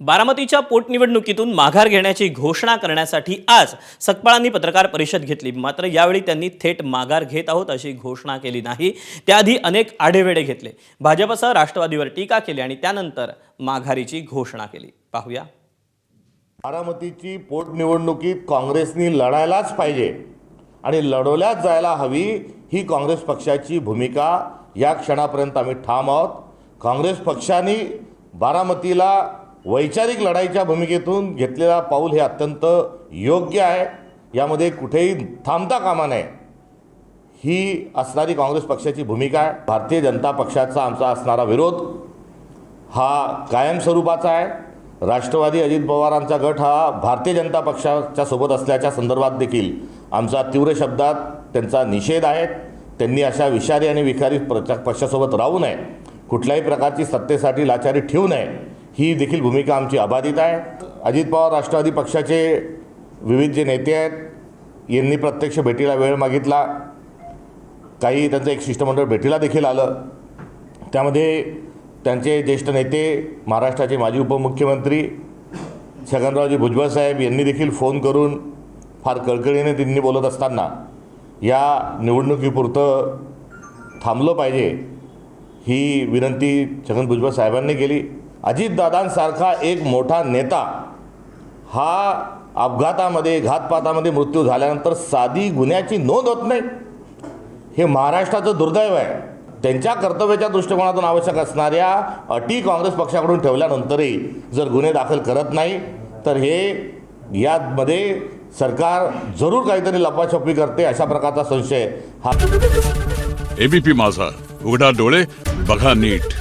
बारामतीच्या पोटनिवडणुकीतून माघार घेण्याची घोषणा करण्यासाठी आज सकपाळांनी पत्रकार परिषद घेतली। मात्र यावेळी त्यांनी थेट माघार घेत आहोत अशी घोषणा केली नाही। त्याआधी अनेक आढेवेढे घेतले, भाजपसह राष्ट्रवादीवर टीका केली आणि त्यानंतर माघारीची घोषणा केली। पाहूया। बारामतीची पोटनिवडणुकीत काँग्रेसनी लढायलाच पाहिजे आणि लढवल्याच जायला हवी ही काँग्रेस पक्षाची भूमिका या क्षणापर्यंत आम्ही ठाम आहोत। काँग्रेस पक्षाने बारामतीला वैचारिक लढाईच्या भूमिकेतून घेतलेला पाऊल हे अत्यंत योग्य आहे। यामध्ये कुठेही थांबता कामा नये ही असणारी काँग्रेस पक्षाची भूमिका आहे। भारतीय जनता पक्षाचा आमचा असणारा विरोध हा कायम स्वरूपाचा आहे। राष्ट्रवादी अजित पवारांचा गट हा भारतीय जनता पक्षाच्या सोबत असल्याच्या संदर्भात देखील आमचा तीव्र शब्दात त्यांचा निषेध आहे। त्यांनी अशा विषारी आणि विकारी पक्षासोबत राहू नये, कुठल्याही प्रकारची सत्तेसाठी लाचारी ठेवू नये ही देखील भूमिका आमची अबाधित आहे। अजित पवार राष्ट्रवादी पक्षाचे विविध जे नेते आहेत यांनी प्रत्यक्ष भेटीला वेळ मागितला, काही त्यांचं एक शिष्टमंडळ भेटीला देखील आलं। त्यामध्ये त्यांचे ज्येष्ठ नेते महाराष्ट्राचे माजी उपमुख्यमंत्री छगनरावजी भुजबळ साहेब यांनी देखील फोन करून फार कळकळीने त्यांनी बोलत असताना या निवडणुकीपुरतं थांबलं पाहिजे ही विनंती छगन भुजबळ साहेबांनी केली। अजितदादांसारखा एक मोठा नेता हा अपघातामध्ये घातपातामध्ये मृत्यू झाल्यानंतर साधी गुन्ह्याची नोंद होत नाही, हे महाराष्ट्राचं दुर्दैव आहे। त्यांच्या कर्तव्याच्या दृष्टिकोनातून आवश्यक असणाऱ्या अटी काँग्रेस पक्षाकडून ठेवल्यानंतरही जर गुन्हे दाखल करत नाही तर हे यामध्ये सरकार जरूर काहीतरी लपाछपी करते अशा प्रकारचा संशय हा। एबीपी माझा, उघडा डोळे बघा नीट।